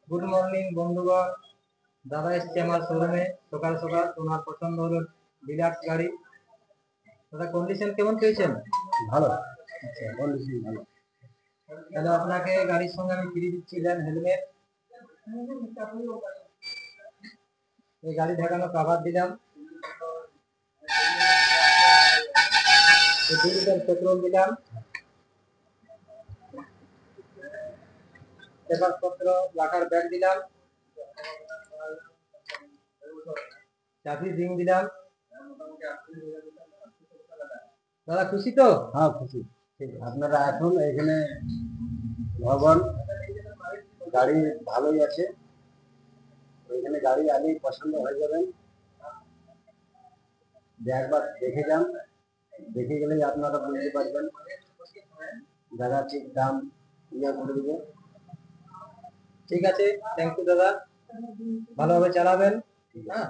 Good morning বন্ধুগণ, দাদা এসছে আমার শোরুমে সকাল সকাল। তোমার পছন্দ হলো ডিলাক্স গাড়ি। দাদা কন্ডিশন কেমন পেয়েছেন? ভালো। আচ্ছা, কন্ডিশন ভালো। তাহলে আপনাকে গাড়ির সঙ্গে আমি ফ্রি দিচ্ছি, দেন হেলমেট, এই গাড়ি ঢাকানো কভার দিলাম, 2 লিটার পেট্রোল দিলাম, পেপারপত্র রাখার ব্যাগ দিলাম, চাবি রিং দিলাম। দাদা খুশি তো? হ্যাঁ, খুশি। ঠিক আছে, আপনারা আসুন এখানে ভবন গাড়ি ভালোই আছে। এখানে গাড়ি আলেই পছন্দ হয়ে যাবেন। একবার দেখে যান, দেখে গেলেই আপনারা বুঝতে পারবেন। দাদা ঠিক দাম করে দেবে। ঠিক আছে, থ্যাংক ইউ দাদা, ভালোভাবে চালাবেন। হ্যাঁ।